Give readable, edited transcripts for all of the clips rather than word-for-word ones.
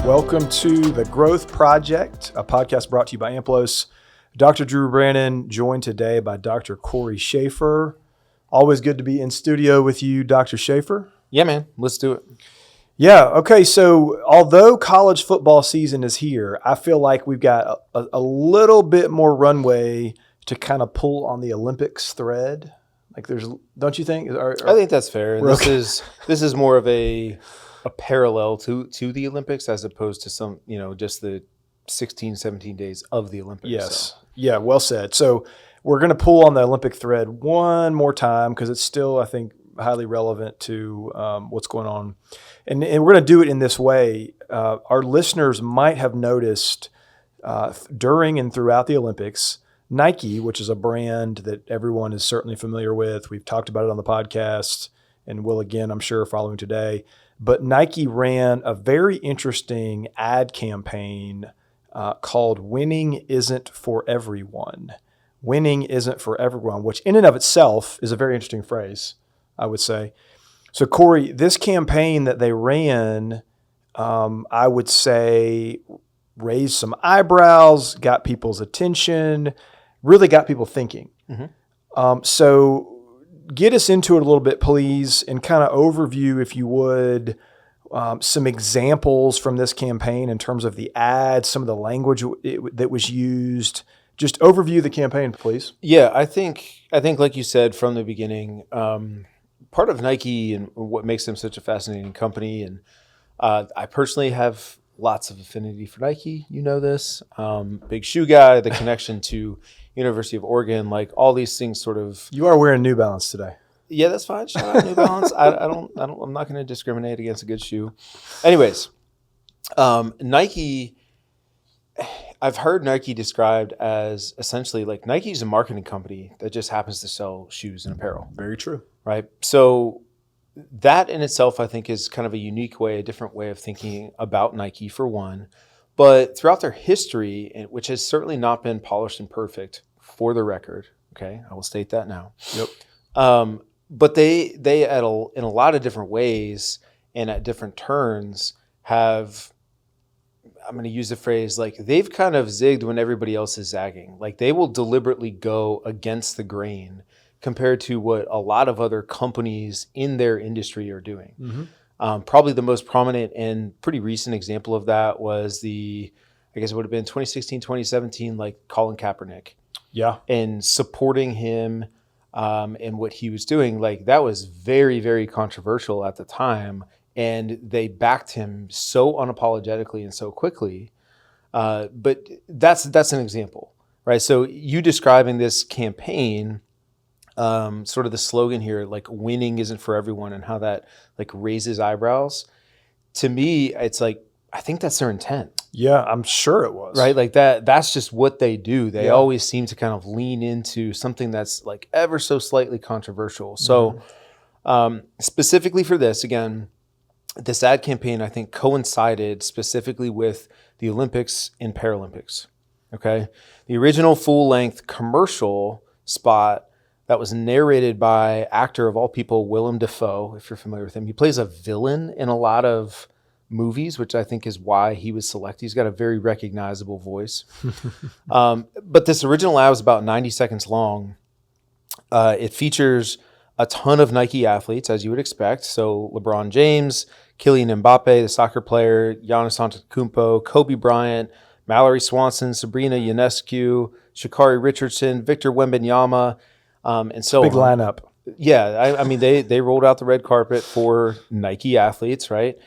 Welcome to The Growth Project, a podcast brought to you by AMPLOS. Dr. Drew Brannon, joined today by Dr. Cory Shaffer. Always good to be in studio with you, Dr. Shaffer. Yeah, man. Let's do it. Yeah. Okay. So although college football season is here, I feel like we've got a little bit more runway to kind of pull on the Olympics thread. Like don't you think? I think that's fair. And this is more of a parallel to the Olympics as opposed to some, just the 16, 17 days of the Olympics. Yes. So. Yeah. Well said. So we're going to pull on the Olympic thread one more time because it's still, I think, highly relevant to what's going on. And we're going to do it in this way. Our listeners might have noticed during and throughout the Olympics, Nike, which is a brand that everyone is certainly familiar with. We've talked about it on the podcast and will again, I'm sure, following today. But Nike ran a very interesting ad campaign called Winning Isn't for Everyone. Winning isn't for everyone, which in and of itself is a very interesting phrase, I would say. So, Cory, this campaign that they ran, I would say, raised some eyebrows, got people's attention, really got people thinking. Mm-hmm. So get us into it a little bit, please, and kind of overview, if you would, some examples from this campaign in terms of the ads, some of the language that was used. Just overview the campaign, please. Yeah, I think like you said from the beginning, part of Nike and what makes them such a fascinating company, and I personally have lots of affinity for Nike. You know this. Big shoe guy, the connection to University of Oregon, like all these things sort of. You are wearing New Balance today. Yeah, that's fine. Shout out New Balance. I'm not going to discriminate against a good shoe. Anyways, Nike. I've heard Nike described as essentially like Nike's a marketing company that just happens to sell shoes and apparel. Very true. Right. So that in itself, I think, is kind of a unique way, a different way of thinking about Nike, for one. But throughout their history, which has certainly not been polished and perfect, for the record, okay, I will state that now. Yep. But they in a lot of different ways and at different turns have, I'm going to use the phrase, like they've kind of zigged when everybody else is zagging. Like they will deliberately go against the grain compared to what a lot of other companies in their industry are doing. Mm-hmm. Probably the most prominent and pretty recent example of that was I guess it would have been 2016, 2017, like Colin Kaepernick. Yeah. And supporting him and what he was doing. Like that was very, very controversial at the time. And they backed him so unapologetically and so quickly. But that's an example, right? So you describing this campaign, sort of the slogan here, like winning isn't for everyone, and how that like raises eyebrows. To me, it's like, I think that's their intent. Yeah, I'm sure it was. Right? Like that's just what they do. They always seem to kind of lean into something that's like ever so slightly controversial. So specifically for this, again, this ad campaign, I think, coincided specifically with the Olympics and Paralympics. Okay. The original full-length commercial spot that was narrated by actor of all people, Willem Dafoe, if you're familiar with him. He plays a villain in a lot of movies, which I think is why he was selected. He's got a very recognizable voice. But this original ad was about 90 seconds long. It features a ton of Nike athletes, as you would expect. So LeBron James, Kylian Mbappe, the soccer player, Giannis Antetokounmpo, Kobe Bryant, Mallory Swanson, Sabrina Ionescu, Sha'Carri Richardson, Victor Wembanyama, and so big lineup. Yeah, I mean they rolled out the red carpet for Nike athletes, right?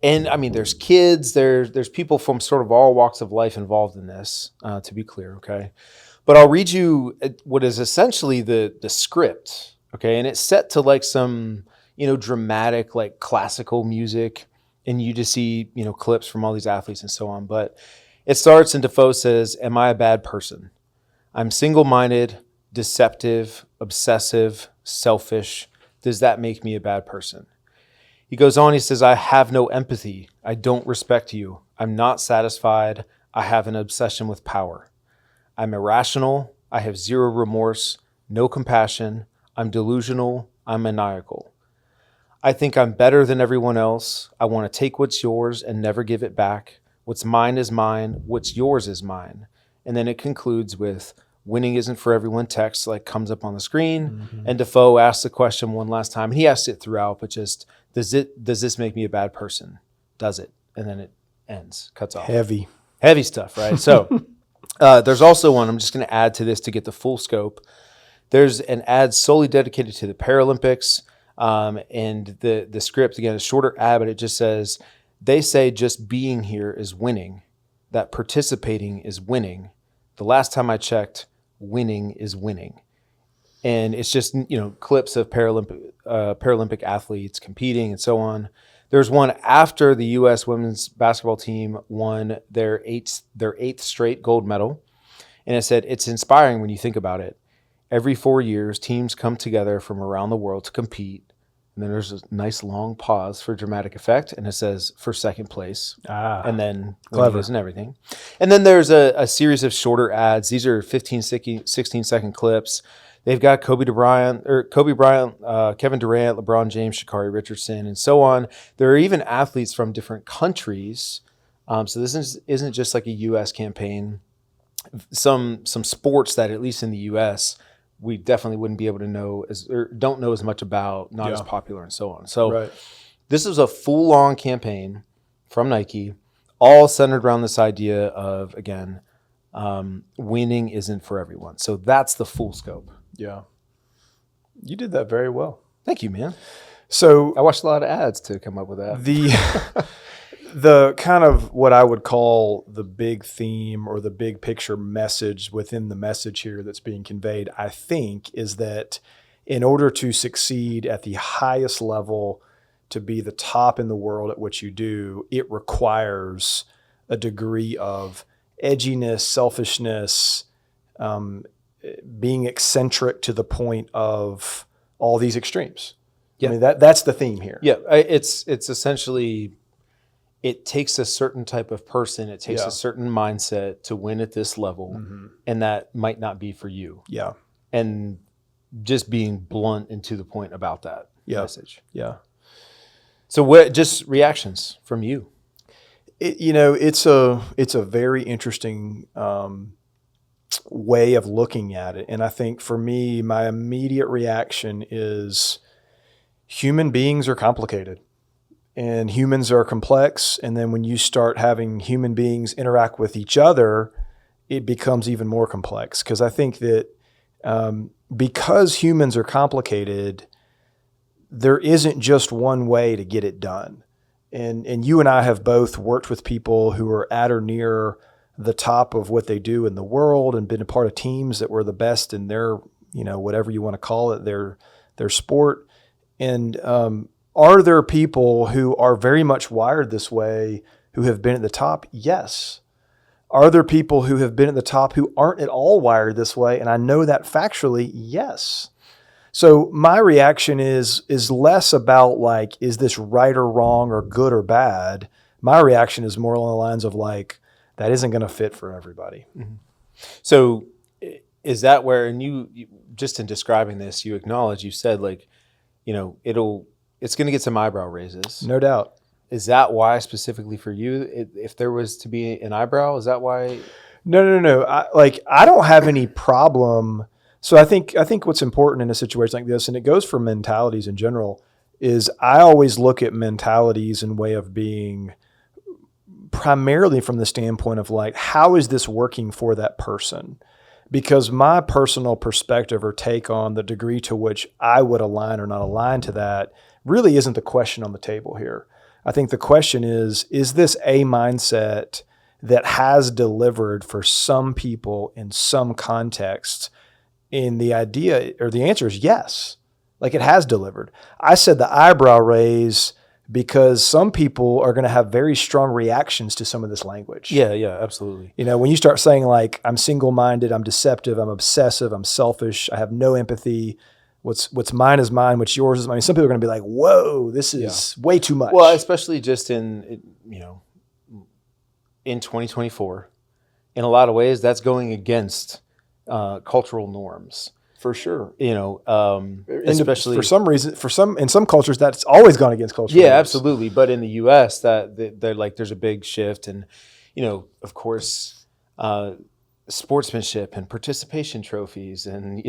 And I mean there's kids, there's people from sort of all walks of life involved in this, to be clear, okay? But I'll read you what is essentially the script, okay? And it's set to like some dramatic, like classical music, and you just see, clips from all these athletes and so on. But it starts and Defoe says, "Am I a bad person? I'm single-minded, deceptive, obsessive, selfish. Does that make me a bad person?" He goes on, he says, "I have no empathy. I don't respect you. I'm not satisfied. I have an obsession with power. I'm irrational. I have zero remorse, no compassion. I'm delusional. I'm maniacal. I think I'm better than everyone else. I want to take what's yours and never give it back. What's mine is mine. What's yours is mine. And then it concludes with winning isn't for everyone. Text like comes up on the screen. Mm-hmm. And Defoe asks the question one last time. He asks it throughout, but just, does this make me a bad person? Does it? And then it ends, cuts off. Heavy stuff, right? So there's also one, I'm just going to add to this to get the full scope. There's an ad solely dedicated to the Paralympics. And the script, again, is a shorter ad, but it just says, they say just being here is winning, that participating is winning. The last time I checked, winning is winning. And it's just, clips of Paralympic athletes competing and so on. There's one after the U.S. women's basketball team won their eighth straight gold medal. And it said, it's inspiring when you think about it. Every 4 years, teams come together from around the world to compete. And then there's a nice long pause for dramatic effect. And it says, for second place. And then winners and everything. And then there's a series of shorter ads. These are 15, 16-second clips. They've got Kobe Bryant, Kevin Durant, LeBron James, Sha'Carri Richardson, and so on. There are even athletes from different countries. So this isn't just like a U.S. campaign. Some sports that, at least in the U.S., we definitely wouldn't be able to know or don't know as much about, not as popular and so on. So This is a full-on campaign from Nike, all centered around this idea of, again, winning isn't for everyone. So that's the full scope. Yeah. You did that very well. Thank you, man. So I watched a lot of ads to come up with that. The kind of what I would call the big theme or the big picture message within the message here that's being conveyed, I think, is that in order to succeed at the highest level, to be the top in the world at what you do, it requires a degree of edginess, selfishness, being eccentric to the point of all these extremes. Yeah. I mean, that's the theme here. Yeah, it's essentially, it takes a certain type of person, it takes a certain mindset to win at this level, and that might not be for you. Yeah. And just being blunt and to the point about that message. Yeah. So what, just reactions from you? It's a very interesting way of looking at it. And I think for me, my immediate reaction is human beings are complicated and humans are complex. And then when you start having human beings interact with each other, it becomes even more complex. Because I think that because humans are complicated, there isn't just one way to get it done. And you and I have both worked with people who are at or near the top of what they do in the world and been a part of teams that were the best in their, whatever you want to call it, their sport. And are there people who are very much wired this way who have been at the top? Yes. Are there people who have been at the top who aren't at all wired this way? And I know that factually, yes. So my reaction is less about like, is this right or wrong or good or bad? My reaction is more along the lines of like, that isn't going to fit for everybody. Mm-hmm. So is that where, and you just in describing this, you acknowledge, you said like, it's going to get some eyebrow raises. No doubt. Is that why specifically for you, if there was to be an eyebrow, is that why? No. I don't have any problem. So I think what's important in a situation like this, and it goes for mentalities in general, is I always look at mentalities in way of being primarily from the standpoint of like, how is this working for that person? Because my personal perspective or take on the degree to which I would align or not align to that really isn't the question on the table here. I think the question is this a mindset that has delivered for some people in some contexts? And the idea or the answer is yes. Like it has delivered. I said the eyebrow raise because some people are going to have very strong reactions to some of this language. Yeah, absolutely. When you start saying like, I'm single-minded, I'm deceptive, I'm obsessive, I'm selfish, I have no empathy, what's mine is mine, what's yours is mine. Some people are going to be like, whoa, this is way too much. Well, especially just in 2024, in a lot of ways, that's going against cultural norms. For sure. Especially for some reason, in some cultures, that's always gone against culture. Yeah, absolutely. But in the U.S., they're like, there's a big shift. And of course, sportsmanship and participation trophies, and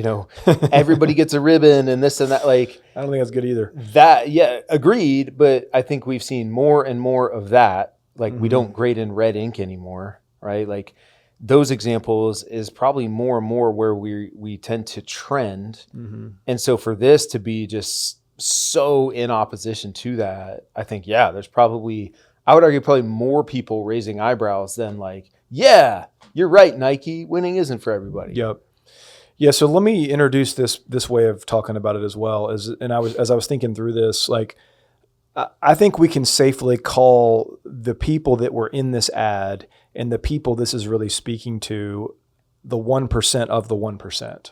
everybody gets a ribbon and this and that. Like, I don't think that's good either. That, yeah, agreed. But I think we've seen more and more of that. Like, we don't grade in red ink anymore, right? Like, those examples is probably more and more where we tend to trend. And so for this to be just so in opposition to that, I think, yeah, there's probably, I would argue, probably more people raising eyebrows than like, yeah, you're right, Nike, winning isn't for everybody. Yep. Yeah. So let me introduce this way of talking about it as well. As I was thinking through this, like, I think we can safely call the people that were in this ad and the people this is really speaking to the 1% of the 1%.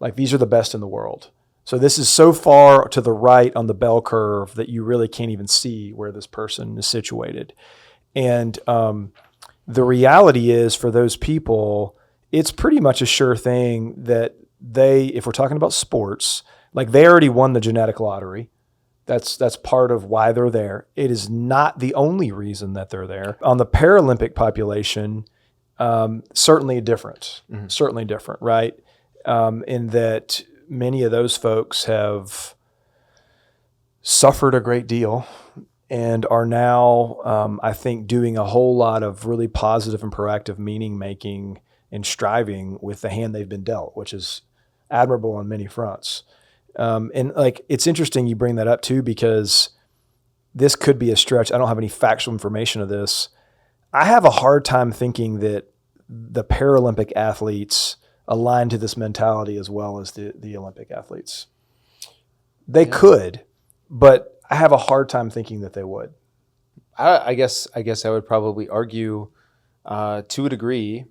Like, these are the best in the world. So this is so far to the right on the bell curve that you really can't even see where this person is situated. And the reality is, for those people, it's pretty much a sure thing that if we're talking about sports, like, they already won the genetic lottery. That's part of why they're there. It is not the only reason that they're there. On the Paralympic population, certainly different, right? In that many of those folks have suffered a great deal and are now, I think, doing a whole lot of really positive and proactive meaning making and striving with the hand they've been dealt, which is admirable on many fronts. And like, it's interesting you bring that up too, because this could be a stretch. I don't have any factual information of this. I have a hard time thinking that the Paralympic athletes align to this mentality as well as the Olympic athletes. They could, but I have a hard time thinking that they would. I guess I would probably argue to a degree.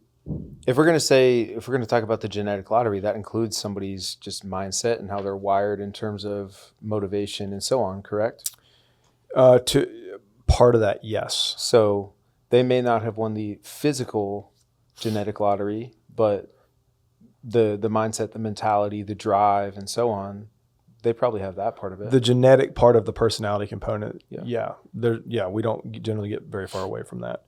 If we're going to talk about the genetic lottery, that includes somebody's just mindset and how they're wired in terms of motivation and so on, correct? To part of that, yes. So they may not have won the physical genetic lottery, but the mindset, the mentality, the drive, and so on, they probably have that part of it. The genetic part of the personality component, we don't generally get very far away from that.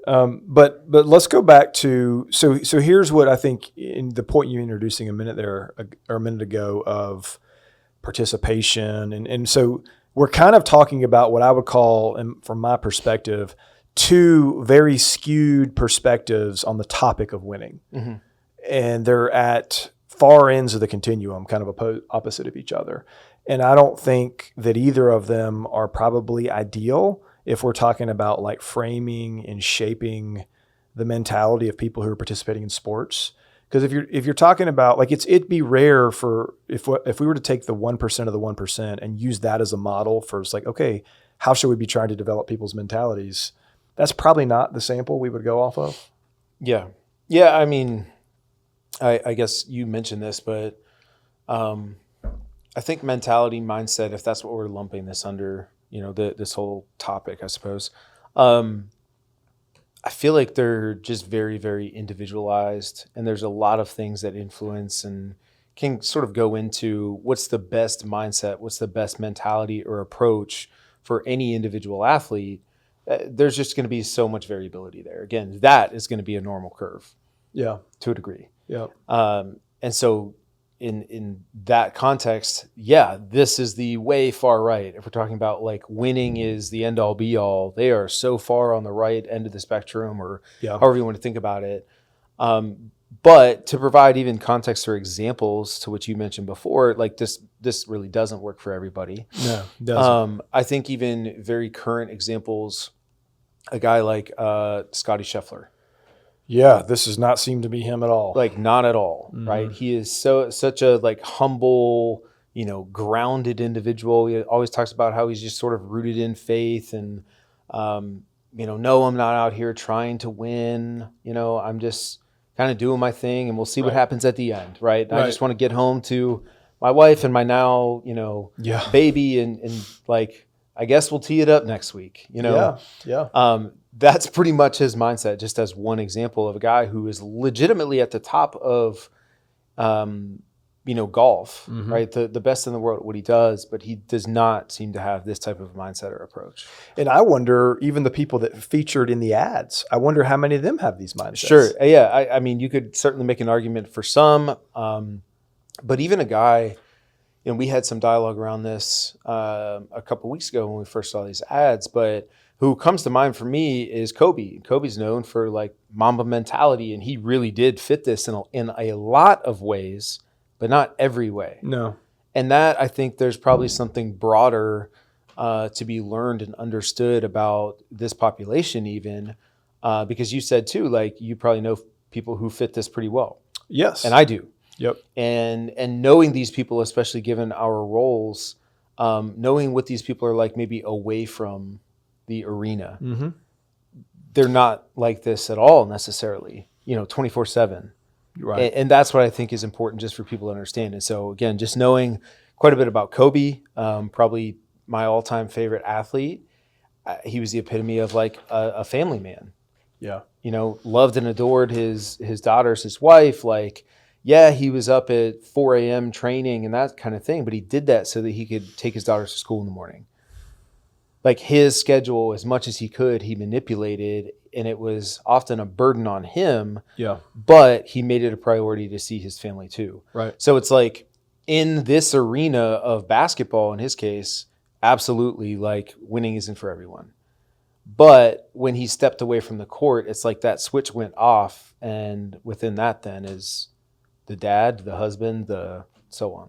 But let's go back to, so here's what I think, in the point you were introducing a minute ago of participation. And so we're kind of talking about what I would call, from my perspective, two very skewed perspectives on the topic of winning. And they're at far ends of the continuum, kind of opposite of each other. And I don't think that either of them are probably ideal if we're talking about like framing and shaping the mentality of people who are participating in sports. Because if you're talking about, like, it'd be rare for if we were to take the 1% of the 1% and use that as a model for, it's like, okay, how should we be trying to develop people's mentalities? That's probably not the sample we would go off of. Yeah. I mean, I guess you mentioned this, but I think mentality, mindset, if that's what we're lumping this under, this whole topic, I suppose, I feel like they're just very, very individualized, and there's a lot of things that influence and can sort of go into what's the best mindset, what's the best mentality or approach for any individual athlete. There's just going to be so much variability there. Again, that is going to be a normal curve. Yeah. To a degree. Yeah. And so in that context, this is the way far right. If we're talking about like winning is the end all be all, they are so far on the right end of the spectrum, or however you want to think about it. But to provide even context or examples to what you mentioned before, like this really doesn't work for everybody. No, it doesn't. I think even very current examples, a guy like Scotty Scheffler. Yeah, this does not seem to be him at all. Like, not at all, right? He is such a like humble, grounded individual. He always talks about how he's just sort of rooted in faith and, no, I'm not out here trying to win. I'm just kind of doing my thing, and we'll see what happens at the end, right? I just want to get home to my wife and my now, baby, and like, I guess we'll tee it up next week, That's pretty much his mindset, just as one example of a guy who is legitimately at the top of golf, right? The best in the world at what he does, but he does not seem to have this type of mindset or approach. And I wonder, even the people that featured in the ads, I wonder how many of them have these mindsets. Sure. Yeah. I mean, you could certainly make an argument for some, but even a guy, we had some dialogue around this a couple of weeks ago when we first saw these ads, but who comes to mind for me is Kobe. Kobe's known for like Mamba mentality, and he really did fit this in a lot of ways, but not every way. No. And that, I think there's probably something broader to be learned and understood about this population even, because you said too, like you probably know people who fit this pretty well. Yes. And I do. Yep. And knowing these people, especially given our roles, knowing what these people are like maybe away from the arena, they're not like this at all necessarily, 24/7. Right. And that's what I think is important just for people to understand. And so again, just knowing quite a bit about Kobe, probably my all-time favorite athlete. He was the epitome of like a family man. Yeah. Loved and adored his daughters, his wife. Like, yeah, he was up at 4 a.m. training and that kind of thing, but he did that so that he could take his daughters to school in the morning. Like his schedule, as much as he could, he manipulated, and it was often a burden on him. Yeah. But he made it a priority to see his family too. Right. So it's like in this arena of basketball, in his case, absolutely, like winning isn't for everyone. But when he stepped away from the court, it's like that switch went off, and within that then is the dad, the husband, the so on.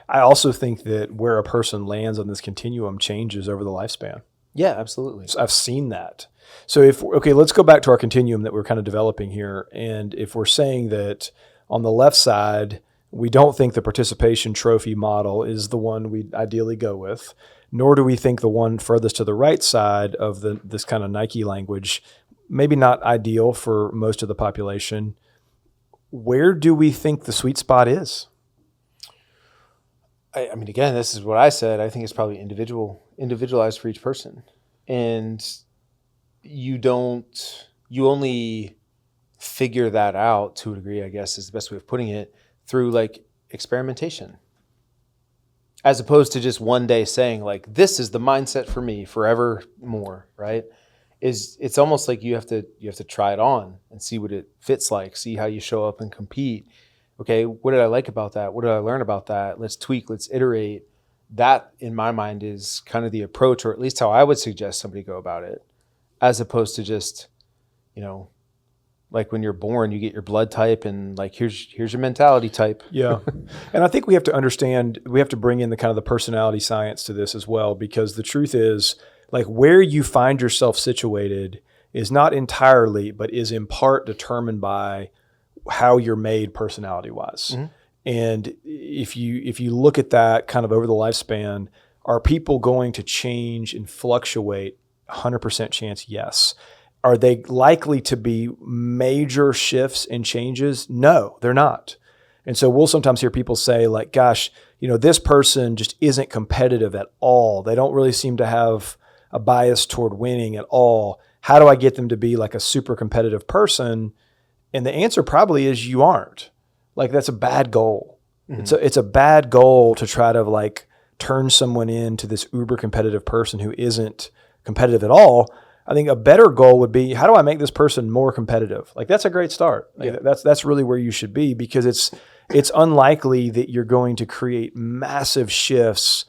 I also think that where a person lands on this continuum changes over the lifespan. Yeah, absolutely. So I've seen that. So let's go back to our continuum that we're kind of developing here. And if we're saying that on the left side, we don't think the participation trophy model is the one we ideally go with, nor do we think the one furthest to the right side of this kind of Nike language, maybe not ideal for most of the population. Where do we think the sweet spot is? I mean, again, this is what I said. I think it's probably individualized for each person. And you only figure that out to a degree, I guess is the best way of putting it, through like experimentation. As opposed to just one day saying like, this is the mindset for me forevermore, right? It's almost like you have to try it on and see what it fits like, see how you show up and compete. Okay, what did I like about that? What did I learn about that? Let's tweak, let's iterate. That, in my mind, is kind of the approach, or at least how I would suggest somebody go about it, as opposed to just, like when you're born, you get your blood type and like, here's your mentality type. Yeah. And I think we have to bring in the kind of the personality science to this as well, because the truth is like where you find yourself situated is not entirely, but is in part determined by how you're made personality wise. Mm-hmm. And if you look at that kind of over the lifespan, are people going to change and fluctuate? 100% chance, yes. Are they likely to be major shifts and changes? No, they're not. And so we'll sometimes hear people say like, gosh, this person just isn't competitive at all. They don't really seem to have a bias toward winning at all. How do I get them to be like a super competitive person? And the answer probably is you aren't. Like that's a bad goal. Mm-hmm. It's a bad goal to try to like turn someone into this uber competitive person who isn't competitive at all. I think a better goal would be, how do I make this person more competitive? Like that's a great start. Like, yeah. That's really where you should be, because it's unlikely that you're going to create massive shifts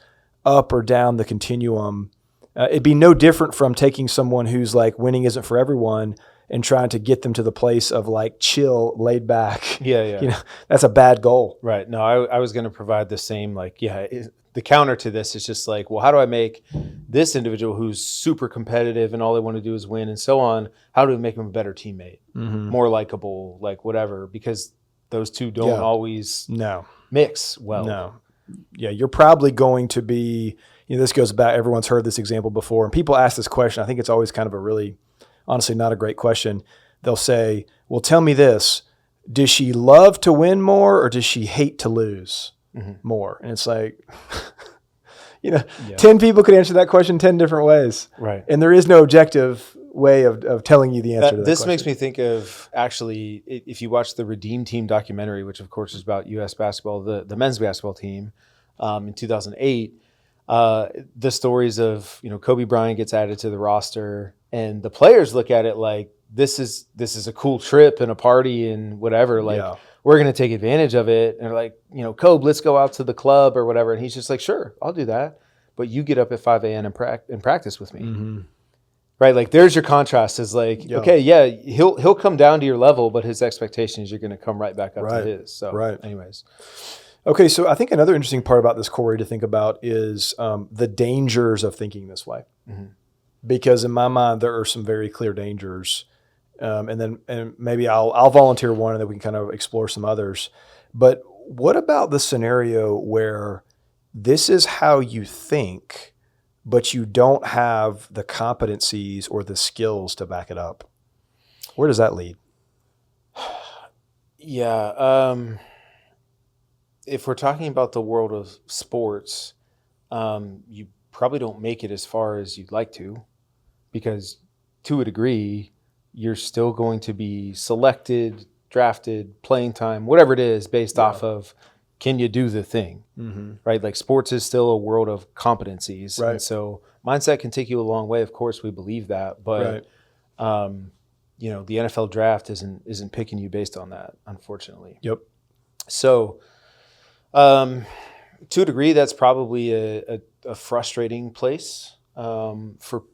up or down the continuum. It'd be no different from taking someone who's like winning isn't for everyone and trying to get them to the place of like chill, laid back. Yeah. That's a bad goal. Right. No, I was going to provide the same, like, the counter to this is just like, well, how do I make this individual who's super competitive and all they want to do is win and so on, how do we make them a better teammate, more likable, like whatever, because those two don't always mix well. No. Yeah, you're probably going to be, this goes back, everyone's heard this example before, and people ask this question. I think it's always kind of a really, honestly, not a great question. They'll say, well, tell me this, does she love to win more or does she hate to lose more? And it's like, 10 people could answer that question 10 different ways. Right. And there is no objective way of telling you the answer to that This question. makes me think of, actually, if you watch the Redeem Team documentary, which of course is about U.S. basketball, the men's basketball team in 2008, the stories of, Kobe Bryant gets added to the roster, and the players look at it like this is a cool trip and a party and whatever. Like, Yeah. we're going to take advantage of it. And they're like, Kobe, let's go out to the club or whatever. And he's just like, sure, I'll do that. But you get up at 5 a.m. and practice with me. Mm-hmm. Right? Like, there's your contrast. Is like, Yeah. okay, yeah, he'll come down to your level, but his expectation is you're going to come right back up to his. So, anyways. Okay, so I think another interesting part about this, Cory, to think about is the dangers of thinking this way. Mm-hmm. Because in my mind, there are some very clear dangers. And maybe I'll volunteer one, and then we can kind of explore some others. But what about the scenario where this is how you think, but you don't have the competencies or the skills to back it up? Where does that lead? Yeah. If we're talking about the world of sports, you probably don't make it as far as you'd like to, because to a degree, you're still going to be selected, drafted, playing time, whatever it is, based off of, can you do the thing, right? Like, sports is still a world of competencies. Right. And so mindset can take you a long way. Of course, we believe that, but, the NFL draft isn't picking you based on that, unfortunately. Yep. So, to a degree, that's probably a frustrating place for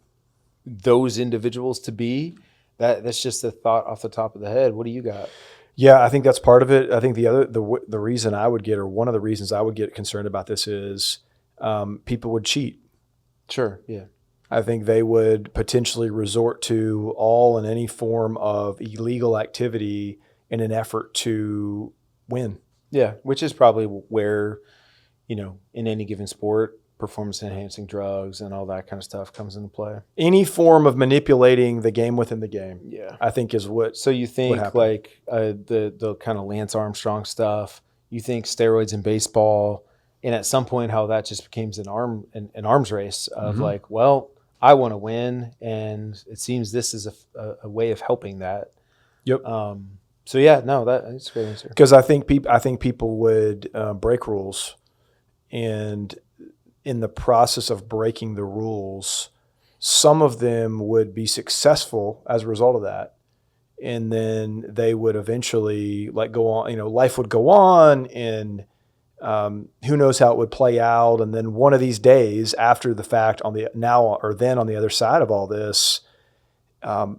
those individuals to be. That's just a thought off the top of the head. What do you got? Yeah, I think that's part of it. I think the reason I would get, or one of the reasons I would get concerned about this is people would cheat. Sure. Yeah. I think they would potentially resort to all and any form of illegal activity in an effort to win. Yeah, which is probably where, in any given sport, performance-enhancing drugs and all that kind of stuff comes into play. Any form of manipulating the game within the game, Yeah, I think is what. So you think like the kind of Lance Armstrong stuff, you think steroids in baseball, and at some point how that just becomes an arms race of like, well, I want to win, and it seems this is a way of helping that. Yep. So yeah, no, that's a great answer. Because I think people would break rules, and in the process of breaking the rules, some of them would be successful as a result of that. And then they would eventually go on, life would go on, and who knows how it would play out. And then one of these days after the fact, on the other side of all this,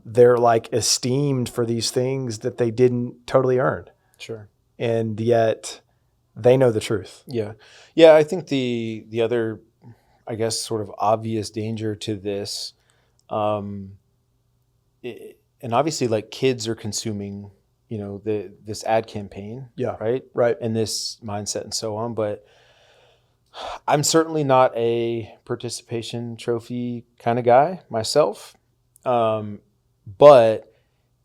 they're like esteemed for these things that they didn't totally earn. Sure. And yet they know the truth. Yeah. Yeah. I think the other, I guess, sort of obvious danger to this, and obviously like kids are consuming, this ad campaign. Yeah. Right. And this mindset and so on. But I'm certainly not a participation trophy kind of guy myself. But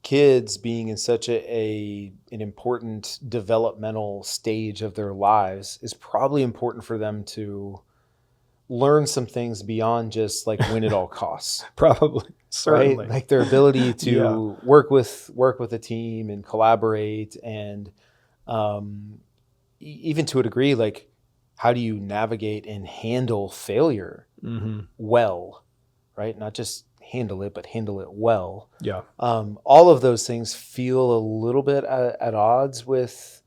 kids being in such an important developmental stage of their lives is probably important for them to learn some things beyond just like win at all costs. Probably, certainly. Right? Like their ability to work with a team and collaborate, and even to a degree, like, how do you navigate and handle failure well, right? Not just handle it, but handle it well. Yeah. All of those things feel a little bit at odds with,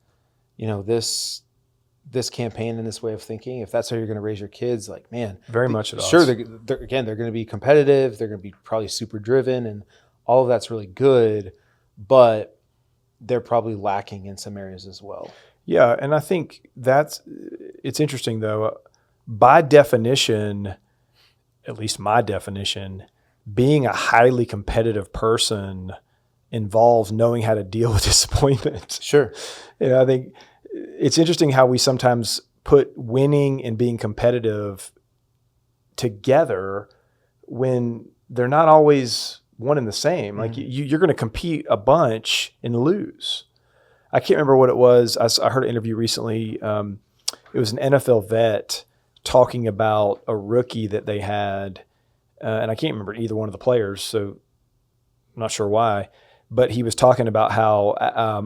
this campaign and this way of thinking. If that's how you're going to raise your kids, like, man, very much at odds. Sure, they're going to be competitive. They're going to be probably super driven, and all of that's really good, but they're probably lacking in some areas as well. Yeah, and I think it's interesting though. By definition, at least my definition, being a highly competitive person involves knowing how to deal with disappointment. Sure. I think it's interesting how we sometimes put winning and being competitive together when they're not always one and the same. Like you're going to compete a bunch and lose. I can't remember what it was. I heard an interview recently. It was an NFL vet talking about a rookie that they had. And I can't remember either one of the players, so I'm not sure why, but he was talking about how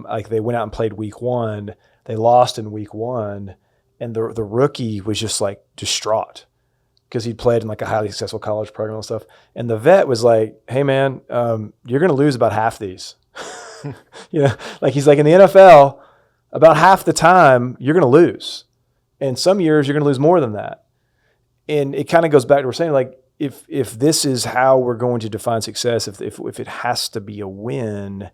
like they went out and played week 1, they lost in week 1, and the rookie was just like distraught because he'd played in like a highly successful college program and stuff. And the vet was like, "Hey man, you're going to lose about half these." Like he's like, in the NFL, about half the time you're going to lose. And some years you're going to lose more than that. And it kind of goes back to what we're saying, like, if this is how we're going to define success, if it has to be a win,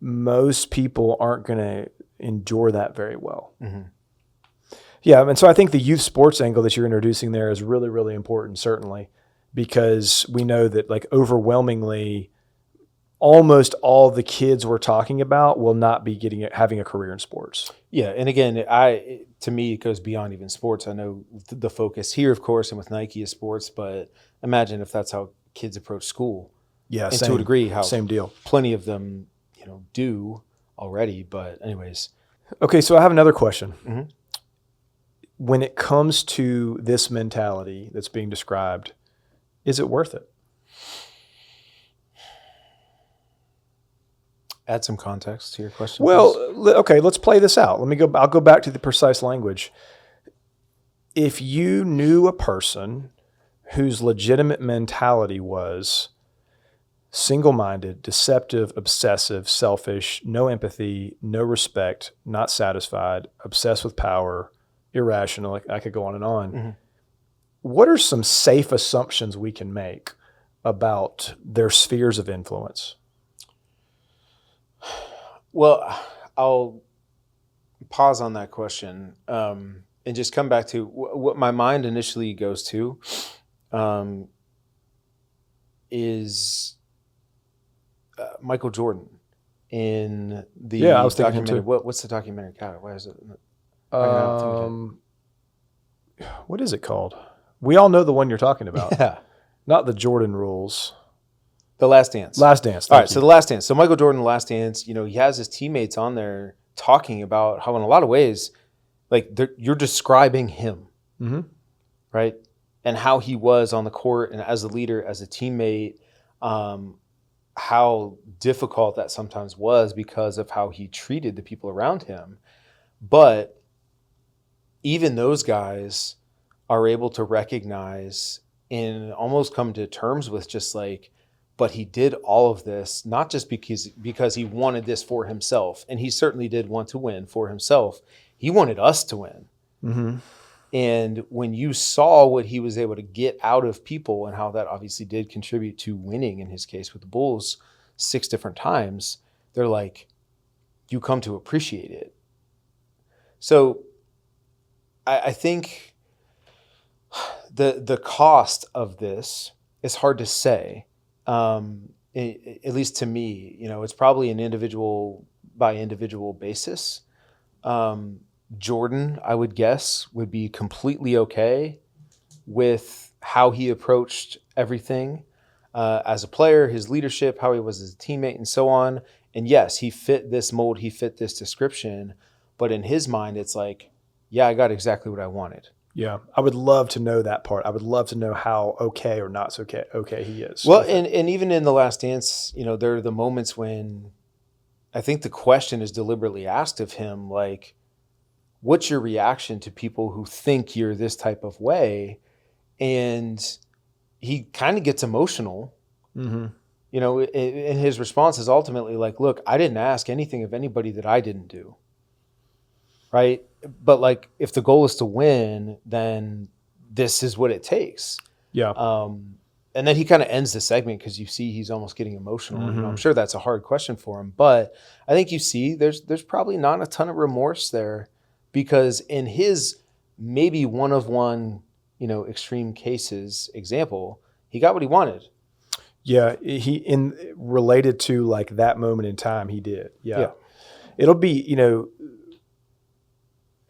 most people aren't going to endure that very well. Mm-hmm. Yeah, and so I think the youth sports angle that you're introducing there is really, really important, certainly, because we know that like overwhelmingly, almost all the kids we're talking about will not be having a career in sports. Yeah, and again, to me, it goes beyond even sports. I know the focus here, of course, and with Nike is sports, but imagine if that's how kids approach school. Yeah, and to a degree, how same deal. Plenty of them, do already. But anyways, okay. So I have another question. Mm-hmm. When it comes to this mentality that's being described, is it worth it? Add some context to your question. Well, okay, let's play this out. I'll go back to the precise language. If you knew a person whose legitimate mentality was single-minded, deceptive, obsessive, selfish, no empathy, no respect, not satisfied, obsessed with power, irrational, I could go on and on. Mm-hmm. What are some safe assumptions we can make about their spheres of influence? Well, I'll pause on that question and just come back to what my mind initially goes to is Michael Jordan in the I was documentary. What's the documentary? God, why is it? What is it called? We all know the one you're talking about. Yeah. Not the Jordan Rules. The Last Dance. Last Dance. All right, so The Last Dance. So Michael Jordan, The Last Dance, he has his teammates on there talking about how in a lot of ways, like you're describing him, mm-hmm. right? And how he was on the court and as a leader, as a teammate, how difficult that sometimes was because of how he treated the people around him. But even those guys are able to recognize and almost come to terms with just like, but he did all of this, not just because he wanted this for himself. And he certainly did want to win for himself. He wanted us to win. Mm-hmm. And when you saw what he was able to get out of people and how that obviously did contribute to winning, in his case with the Bulls 6 different times, they're like, you come to appreciate it. So I think the cost of this is hard to say. At least to me, it's probably an individual by individual basis. Jordan, I would guess, would be completely okay with how he approached everything as a player, his leadership, how he was as a teammate, and so on. And yes, he fit this mold, he fit this description, but in his mind, it's like, yeah, I got exactly what I wanted. Yeah, I would love to know that part. I would love to know how okay or not so okay he is. Well, and even in The Last Dance, there are the moments when I think the question is deliberately asked of him, like, what's your reaction to people who think you're this type of way? And he kind of gets emotional. Mm-hmm. And his response is ultimately like, look, I didn't ask anything of anybody that I didn't do. Right? But like, if the goal is to win, then this is what it takes. Yeah. And then he kind of ends the segment because you see he's almost getting emotional. Mm-hmm. I'm sure that's a hard question for him, but I think you see there's probably not a ton of remorse there, because in his maybe one of one, extreme cases example, he got what he wanted. Yeah, related to like that moment in time, he did. Yeah. It'll be,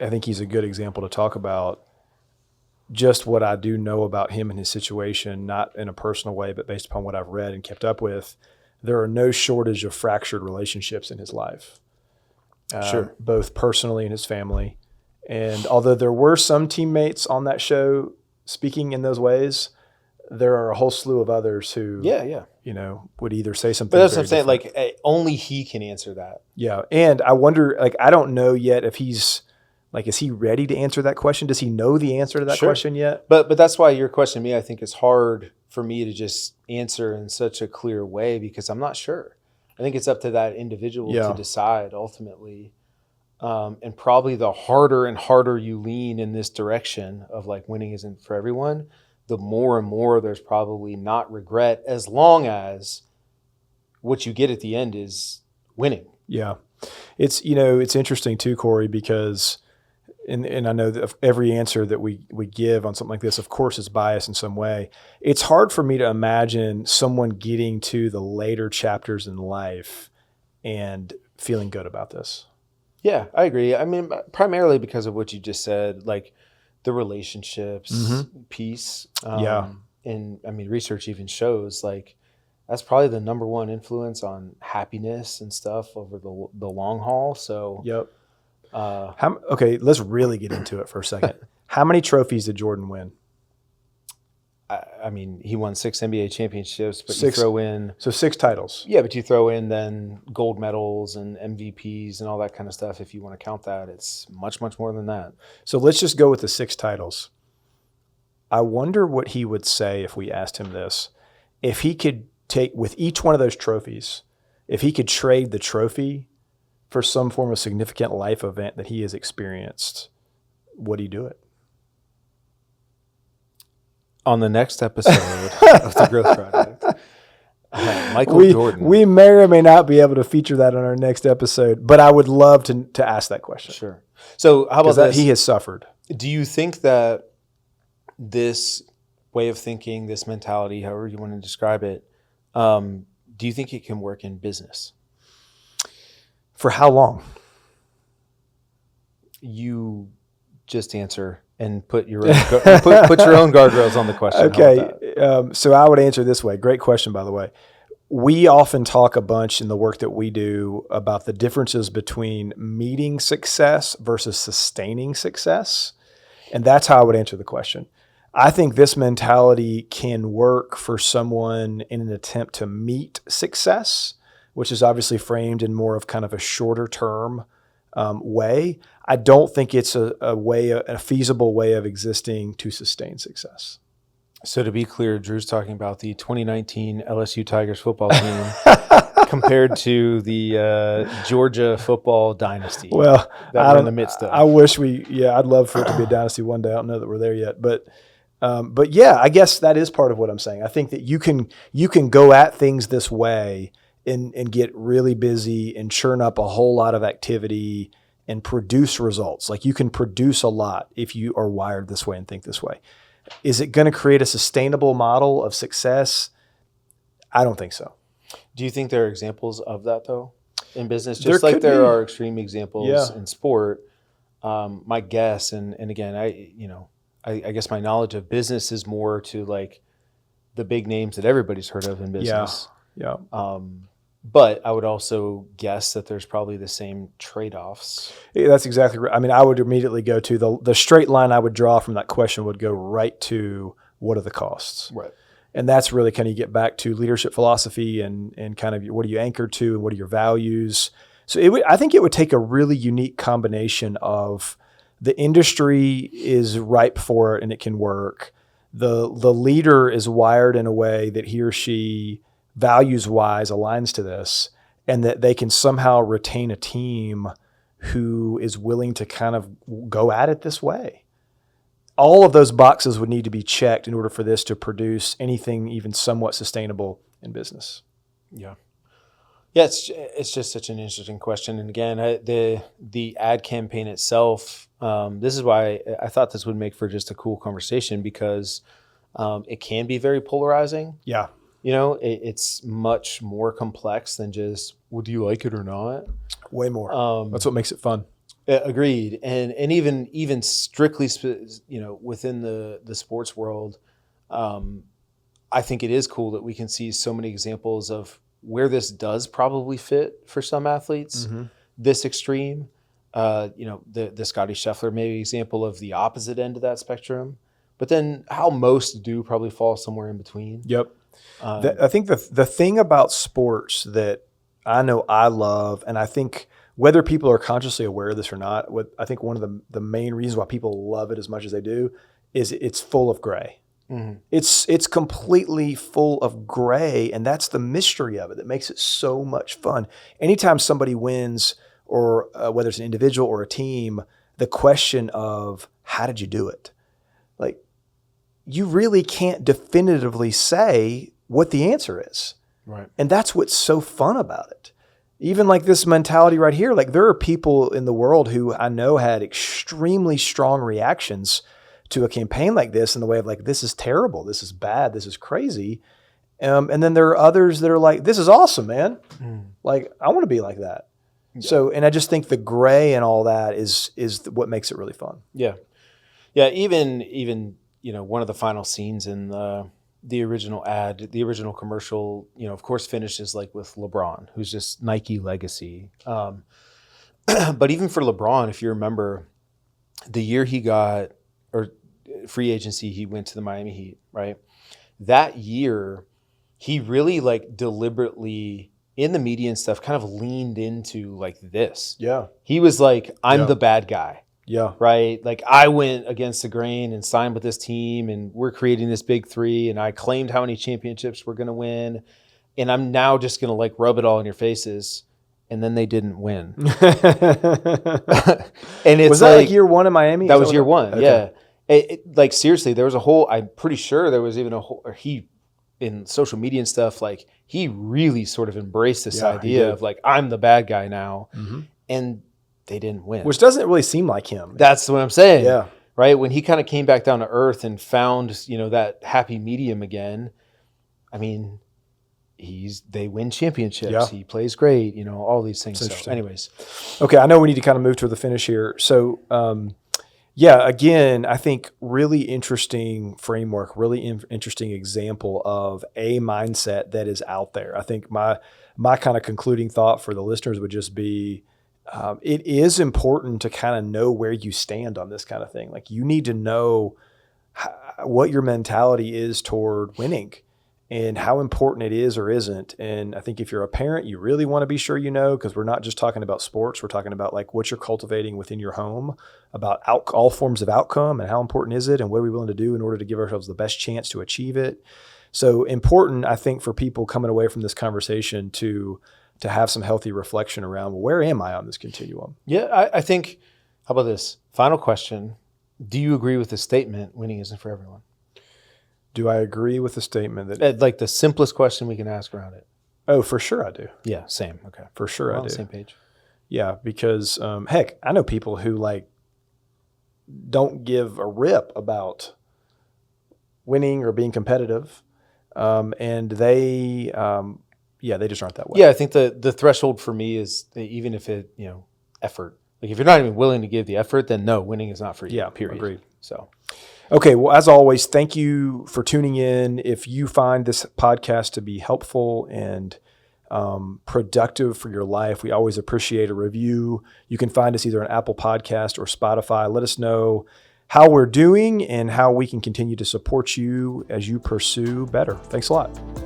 I think he's a good example to talk about just what I do know about him and his situation, not in a personal way, but based upon what I've read and kept up with. There are no shortage of fractured relationships in his life. Sure. Both personally and his family. And although there were some teammates on that show speaking in those ways, there are a whole slew of others who, Yeah. would either say something. But that's what I'm very saying. different. Like, only he can answer that. Yeah. And I wonder, like, I don't know yet if he's like, is he ready to answer that question? Does he know the answer to that Sure. question yet? But that's why your question to me, I think, is hard for me to just answer in such a clear way, because I'm not sure. I think it's up to that individual to decide ultimately. And probably the harder and harder you lean in this direction of like winning isn't for everyone, the more and more there's probably not regret, as long as what you get at the end is winning. Yeah. It's interesting too, Cory, because and I know that every answer that we give on something like this, of course, is biased in some way. It's hard for me to imagine someone getting to the later chapters in life and feeling good about this. Yeah, I agree. I mean, primarily because of what you just said, like the relationships piece. And I mean, research even shows like that's probably the number one influence on happiness and stuff over the long haul. So, yep. Okay, let's really get into it for a second. How many trophies did Jordan win? I mean, he won 6 NBA championships, but you throw in... So 6 titles. Yeah, but you throw in then gold medals and MVPs and all that kind of stuff. If you want to count that, it's much, much more than that. So let's just go with the 6 titles. I wonder what he would say if we asked him this. If he could take, with each one of those trophies, if he could trade the trophy for some form of significant life event that he has experienced, would he do it? On the next episode of the Growth Project, Michael Jordan. We may or may not be able to feature that on our next episode, but I would love to ask that question. Sure. So how about this? He has suffered. Do you think that this way of thinking, this mentality, however you want to describe it, do you think it can work in business? For how long? You just answer and put your own, put your own guardrails on the question. Okay. So I would answer this way. Great question, by the way. We often talk a bunch in the work that we do about the differences between meeting success versus sustaining success. And that's how I would answer the question. I think this mentality can work for someone in an attempt to meet success, which is obviously framed in more of kind of a shorter term way. I don't think it's a feasible way of existing to sustain success. So to be clear, Drew's talking about the 2019 LSU Tigers football team compared to the Georgia football dynasty. Well, that we're in the midst of. I wish I'd love for it to be a dynasty one day. I don't know that we're there yet, but yeah, I guess that is part of what I'm saying. I think that you can go at things this way and get really busy and churn up a whole lot of activity and produce results. Like you can produce a lot if you are wired this way and think this way. Is it going to create a sustainable model of success? I don't think so. Do you think there are examples of that though in business? Just like there are extreme examples in sport. My guess, and again, I guess my knowledge of business is more to like the big names that everybody's heard of in business. Yeah. But I would also guess that there's probably the same trade-offs. Yeah, that's exactly right. I mean, I would immediately go to the straight line I would draw from that question would go right to what are the costs? Right. And that's really kind of get back to leadership philosophy and kind of what are you anchored to and what are your values? So I think it would take a really unique combination of the industry is ripe for it and it can work. The leader is wired in a way that he or she values-wise aligns to this, and that they can somehow retain a team who is willing to kind of go at it this way. All of those boxes would need to be checked in order for this to produce anything even somewhat sustainable in business. Yeah. Yeah, it's just such an interesting question. And again, the ad campaign itself, this is why I thought this would make for just a cool conversation, because it can be very polarizing. Yeah. It's much more complex than just, well, do you like it or not? Way more. That's what makes it fun. Agreed. And even strictly, within the sports world, I think it is cool that we can see so many examples of where this does probably fit for some athletes, this extreme. The Scotty Scheffler maybe example of the opposite end of that spectrum. but then how most do probably fall somewhere in between. Yep. I think the thing about sports that I know I love, and I think whether people are consciously aware of this or not, I think one of the main reasons why people love it as much as they do is it's full of gray. Mm-hmm. It's completely full of gray, and that's the mystery of it that makes it so much fun. Anytime somebody wins, or whether it's an individual or a team, the question of how did you do it? Like, you really can't definitively say what the answer is. Right. And that's what's so fun about it. Even like this mentality right here, like there are people in the world who I know had extremely strong reactions to a campaign like this in the way of like, this is terrible, this is bad, this is crazy. And then there are others that are like, this is awesome, man. Like, I want to be like that. Yeah. So, and I just think the gray and all that is what makes it really fun. Yeah. Yeah. Even, one of the final scenes in the original ad, the original commercial, of course, finishes like with LeBron, who's just Nike legacy. But even for LeBron, if you remember the year he got, or free agency, he went to the Miami Heat, right? That year, he really like deliberately in the media and stuff kind of leaned into like this. Yeah. He was like, I'm the bad guy. Yeah. Right. Like I went against the grain and signed with this team and we're creating this big three and I claimed how many championships we're going to win. And I'm now just going to like rub it all in your faces. And then they didn't win. And it's was that like year one in Miami? That was year one. Okay. Yeah. Like seriously, there was a whole, I'm pretty sure there was even a whole, or he in social media and stuff, like he really sort of embraced this idea of like, I'm the bad guy now. Mm-hmm. And they didn't win. Which doesn't really seem like him. That's what I'm saying. Yeah. Right? When he kind of came back down to earth and found, that happy medium again, I mean, they win championships. Yeah. He plays great, all these things. So anyways. Okay, I know we need to kind of move to the finish here. So, again, I think really interesting framework, really interesting example of a mindset that is out there. I think my kind of concluding thought for the listeners would just be, it is important to kind of know where you stand on this kind of thing. Like you need to know what your mentality is toward winning and how important it is or isn't. And I think if you're a parent, you really want to be sure because we're not just talking about sports. We're talking about like what you're cultivating within your home, about all forms of outcome and how important is it and what are we willing to do in order to give ourselves the best chance to achieve it. So important, I think, for people coming away from this conversation to have some healthy reflection around, well, where am I on this continuum? Yeah, I think, how about this? Final question. Do you agree with the statement, winning isn't for everyone? Do I agree with the statement that... like the simplest question we can ask around it. Oh, for sure I do. Yeah, same. Okay. For sure I do. On the same page. Yeah, because, heck, I know people who like don't give a rip about winning or being competitive, and they... they just aren't that way. Yeah, I think the threshold for me is even if it, effort. Like if you're not even willing to give the effort, then no, winning is not for you. Yeah, period. Agreed. So, okay. Well, as always, thank you for tuning in. If you find this podcast to be helpful and productive for your life, we always appreciate a review. You can find us either on Apple Podcast or Spotify. Let us know how we're doing and how we can continue to support you as you pursue better. Thanks a lot.